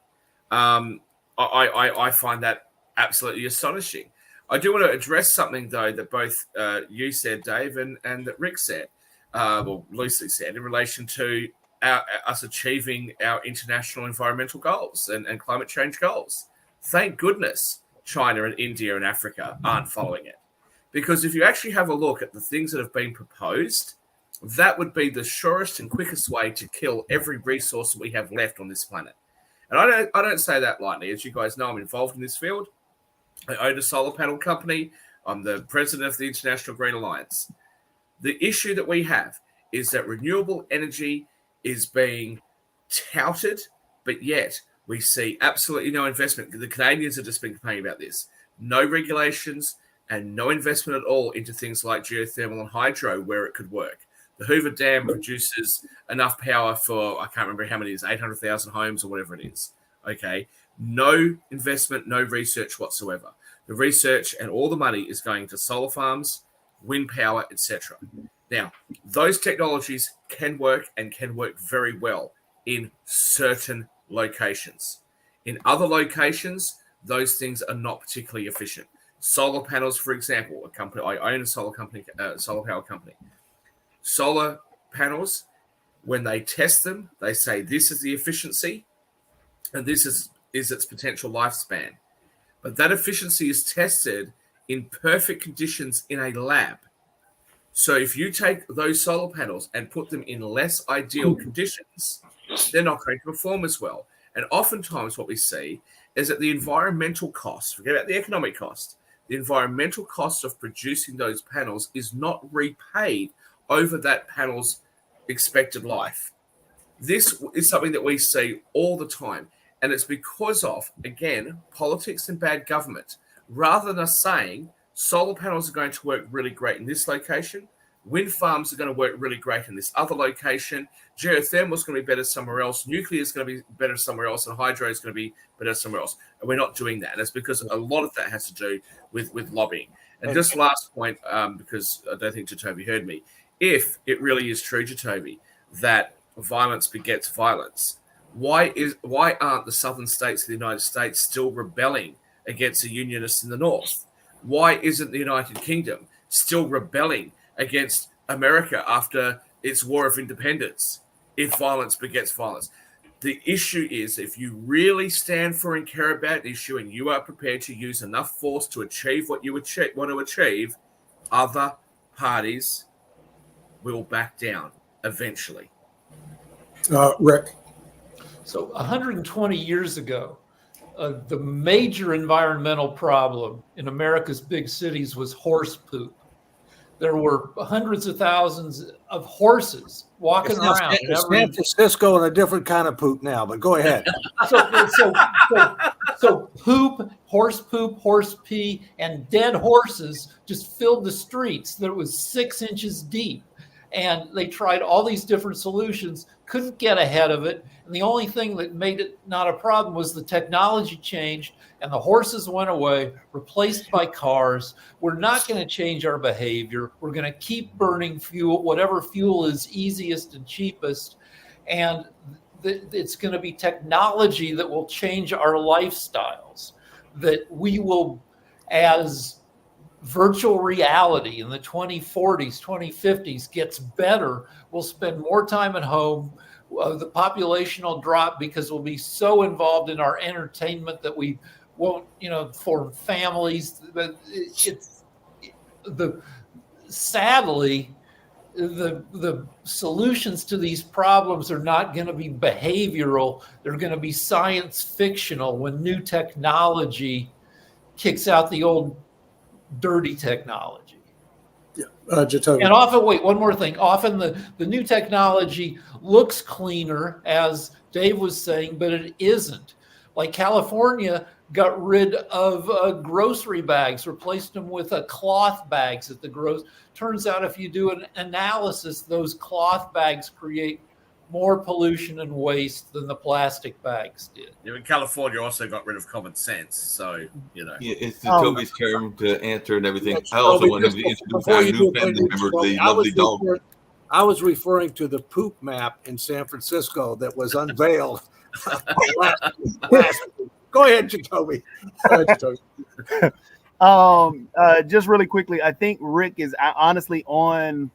I find that absolutely astonishing. I do want to address something, though, that both you said, Dave, and that Rick said, well, loosely said, in relation to us achieving our international environmental goals and climate change goals. Thank goodness China and India and Africa aren't following it. Because if you actually have a look at the things that have been proposed, that would be the surest and quickest way to kill every resource that we have left on this planet. And I don't say that lightly. As you guys know, I'm involved in this field. I own a solar panel company. I'm the president of the International Green Alliance. The issue that we have is that renewable energy is being touted, but yet we see absolutely no investment. The Canadians have just been complaining about this. No regulations and no investment at all into things like geothermal and hydro where it could work. The Hoover Dam produces enough power for, I can't remember how many it is, 800,000 homes or whatever it is. Okay. No investment, no research whatsoever. The research and all the money is going to solar farms, wind power, etc. Now, those technologies can work and can work very well in certain locations. In other locations, those things are not particularly efficient. Solar panels, for example, I own a solar power company. Solar panels, when they test them, they say this is the efficiency and this is its potential lifespan. But that efficiency is tested in perfect conditions in a lab. So if you take those solar panels and put them in less ideal conditions, they're not going to perform as well. And oftentimes what we see is that the environmental cost, forget about the economic cost, the environmental cost of producing those panels is not repaid over that panel's expected life. This is something that we see all the time. And it's because of, again, politics and bad government. Rather than us saying solar panels are going to work really great in this location, wind farms are going to work really great in this other location, geothermal is going to be better somewhere else, nuclear is going to be better somewhere else, and hydro is going to be better somewhere else. And we're not doing that. And it's because a lot of that has to do with lobbying. And just last point, because I don't think Jatovi heard me, if it really is true, Jatovi, that violence begets violence. Why aren't the southern states of the United States still rebelling against the Unionists in the North? Why isn't the United Kingdom still rebelling against America after its War of Independence? If violence begets violence. The issue is, if you really stand for and care about an issue and you are prepared to use enough force to achieve what you want to achieve, other parties will back down eventually. Rick. So 120 years ago, the major environmental problem in America's big cities was horse poop. There were hundreds of thousands of horses walking around. San Francisco and a different kind of poop now, but go ahead. So poop, horse pee, and dead horses just filled the streets. That was 6 inches deep. And they tried all these different solutions, couldn't get ahead of it. And the only thing that made it not a problem was the technology changed and the horses went away, replaced by cars. We're not going to change our behavior. We're going to keep burning fuel, whatever fuel is easiest and cheapest. And it's going to be technology that will change our lifestyles, that we will, as virtual reality in the 2040s, 2050s gets better, we'll spend more time at home. The population will drop because we'll be so involved in our entertainment that we won't, form families. But sadly, the solutions to these problems are not going to be behavioral. They're going to be science fictional when new technology kicks out the old dirty technology. Jacoby. And often, one more thing. Often the new technology looks cleaner, as Dave was saying, but it isn't. Like California got rid of grocery bags, replaced them with cloth bags at the Turns out if you do an analysis, those cloth bags create more pollution and waste than the plastic bags did. Yeah, in California also got rid of common sense, so Yeah, it's Toby's term to answer and everything. I also want him to introduce our new family member, the lovely dog. I was referring to the poop map in San Francisco that was unveiled last week. Go ahead, Jacoby. Just really quickly, I think Rick is honestly on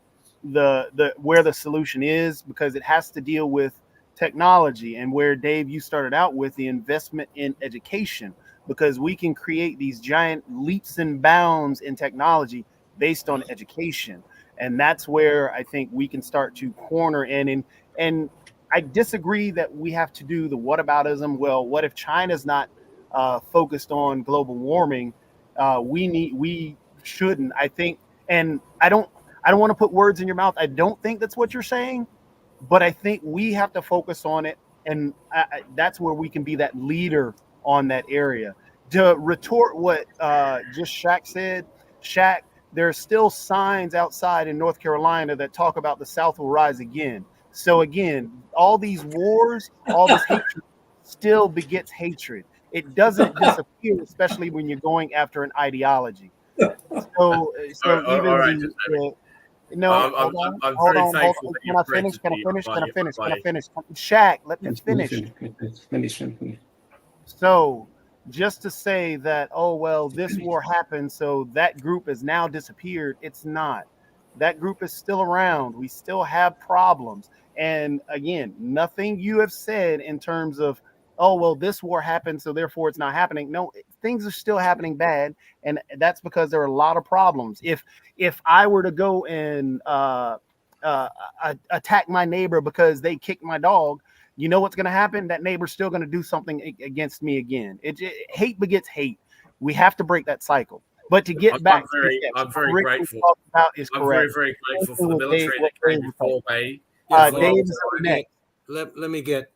the where the solution is, because it has to deal with technology, and where, Dave, you started out with the investment in education, because we can create these giant leaps and bounds in technology based on education. And that's where I think we can start to corner in. And I disagree that we have to do the whataboutism. Well, what if China's not focused on global warming? We shouldn't, I think. And I don't want to put words in your mouth. I don't think that's what you're saying, but I think we have to focus on it. And that's where we can be that leader on that area. To retort what just Shaq said, Shaq, there are still signs outside in North Carolina that talk about the South will rise again. So again, all these wars, all this hatred still begets hatred. It doesn't disappear, especially when you're going after an ideology. So even hold on. Can I finish? Shaq, let me finish. So just to say that, oh, well, this war happened, so that group has now disappeared. It's not. That group is still around. We still have problems. And again, nothing you have said in terms of, oh, well, this war happened, so therefore it's not happening. No, things are still happening bad. And that's because there are a lot of problems. If I were to go and attack my neighbor because they kicked my dog, you know what's going to happen? That neighbor's still going to do something against me again. Hate begets hate. We have to break that cycle. But to get back, I'm very grateful. I'm very grateful for the military that came before me. Let me get.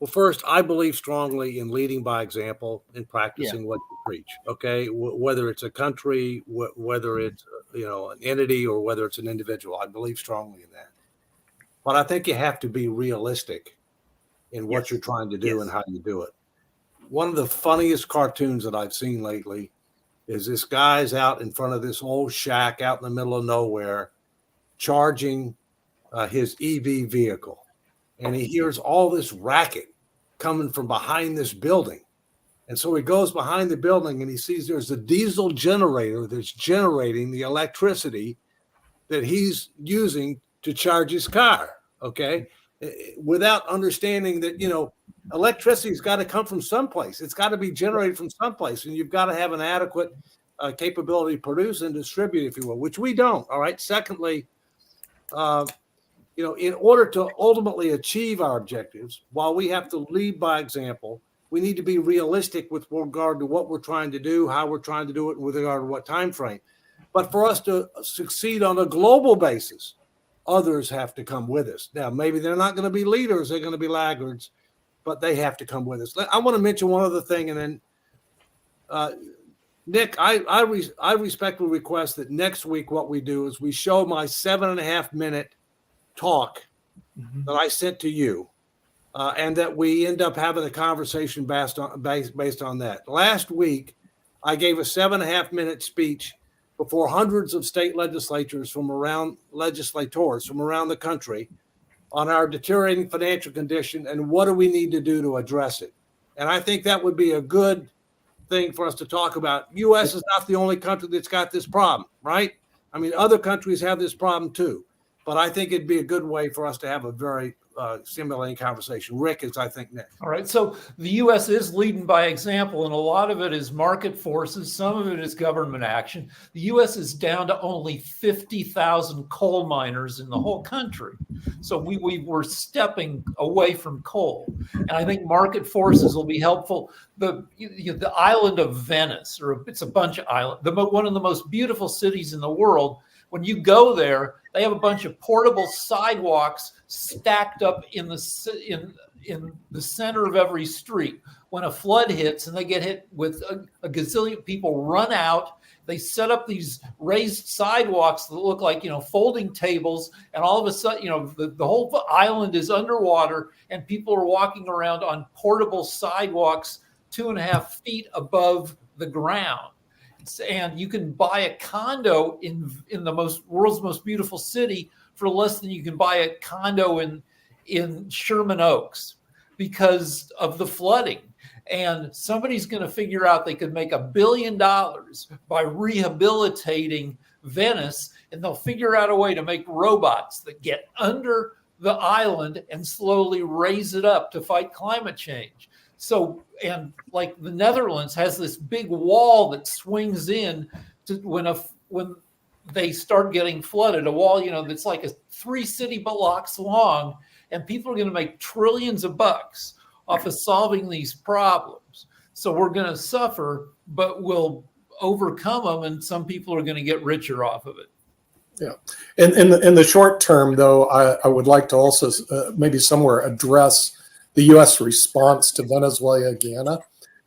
Well, first, I believe strongly in leading by example and practicing what you preach. Okay, whether it's a country, whether it's an entity, or whether it's an individual, I believe strongly in that. But I think you have to be realistic in what you're trying to do and how you do it. One of the funniest cartoons that I've seen lately is this guy's out in front of this old shack out in the middle of nowhere, charging his EV vehicle. and he hears all this racket coming from behind this building. And so he goes behind the building and he sees there's a diesel generator that's generating the electricity that he's using to charge his car. Okay. Without understanding that, electricity's got to come from someplace. It's got to be generated from someplace. And you've got to have an adequate capability to produce and distribute, if you will, which we don't. All right. Secondly, in order to ultimately achieve our objectives, while we have to lead by example, we need to be realistic with regard to what we're trying to do, how we're trying to do it, and with regard to what time frame. But for us to succeed on a global basis, others have to come with us. Now, maybe they're not going to be leaders, they're going to be laggards, but they have to come with us. I want to mention one other thing, and then Nick, I respectfully request that next week what we do is we show my 7.5-minute talk that I sent to you. And that we end up having a conversation based on that. Last week, I gave a 7.5-minute speech before hundreds of state legislators from around the country on our deteriorating financial condition and what do we need to do to address it. And I think that would be a good thing for us to talk about. U.S. is not the only country that's got this problem, right? I mean, other countries have this problem too. But I think it'd be a good way for us to have a very stimulating conversation. Rick is, I think, next. All right. So the U.S. is leading by example, and a lot of it is market forces. Some of it is government action. The U.S. is down to only 50,000 coal miners in the whole country. So we're stepping away from coal. And I think market forces will be helpful. The island of Venice, or it's a bunch of islands, one of the most beautiful cities in the world. When you go there, they have a bunch of portable sidewalks stacked up in the center of every street. When a flood hits and they get hit with a gazillion people run out, they set up these raised sidewalks that look like, folding tables. And all of a sudden, the whole island is underwater and people are walking around on portable sidewalks 2.5 feet above the ground. And you can buy a condo in the world's most beautiful city for less than you can buy a condo in Sherman Oaks because of the flooding. And somebody's going to figure out they could make $1 billion by rehabilitating Venice, and they'll figure out a way to make robots that get under the island and slowly raise it up to fight climate change. So, and like the Netherlands has this big wall that swings in to when they start getting flooded, a wall, that's like 3 city blocks long, and people are going to make trillions of bucks off of solving these problems. So we're going to suffer, but we'll overcome them, and some people are going to get richer off of it. Yeah. And in the short term, though, I would like to also maybe somewhere address the U.S. response to Venezuela-Guyana,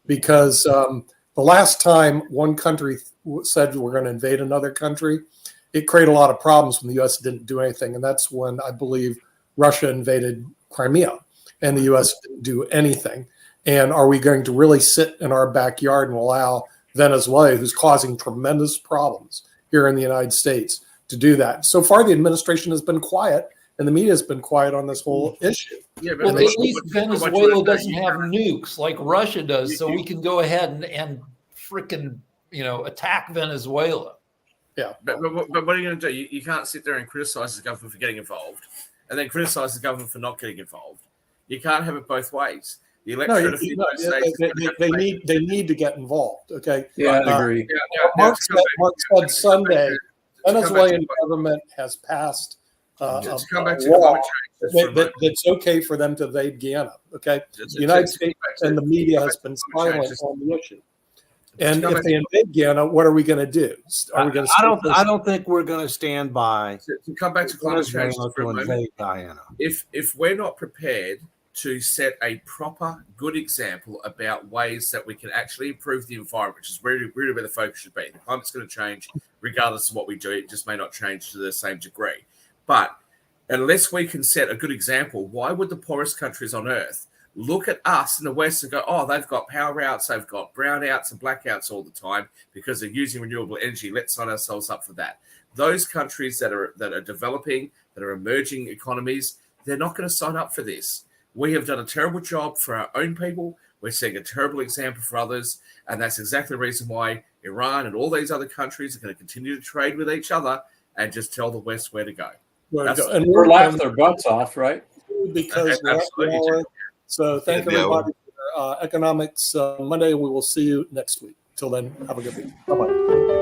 because the last time one country said we're going to invade another country, it created a lot of problems when the U.S. didn't do anything. And that's when I believe Russia invaded Crimea and the U.S. didn't do anything. And are we going to really sit in our backyard and allow Venezuela, who's causing tremendous problems here in the United States, to do that? So far, the administration has been quiet, and the media has been quiet on this whole issue. Yeah, but at least Venezuela doesn't have nukes like Russia does, so we can go ahead and frickin' attack Venezuela. Yeah, but what are you going to do? You can't sit there and criticize the government for getting involved, and then criticize the government for not getting involved. You can't have it both ways. The electorate of the United States, they need to get involved. Okay. Yeah, I agree. Mark said Sunday, Venezuelan government has passed to come back to climate change. It's okay for them to invade Guyana. Okay, the United States and the media has been silent on the issue. And if they invade Guyana, what are we going to do? Are we going to? I don't think we're going to stand by. To come back to climate change to invade Guyana. If we're not prepared to set a proper, good example about ways that we can actually improve the environment, which is really where the focus should be. The climate's going to change regardless of what we do. It just may not change to the same degree. But unless we can set a good example, why would the poorest countries on earth look at us in the West and go, oh, they've got power outs, they've got brownouts and blackouts all the time because they're using renewable energy. Let's sign ourselves up for that. Those countries that are developing, that are emerging economies, they're not going to sign up for this. We have done a terrible job for our own people. We're setting a terrible example for others. And that's exactly the reason why Iran and all these other countries are going to continue to trade with each other and just tell the West where to go. And We're laughing their butts off, right? Because we're at the hour. So thank everybody for Economics Monday. We will see you next week. Till then, have a good week. Bye-bye.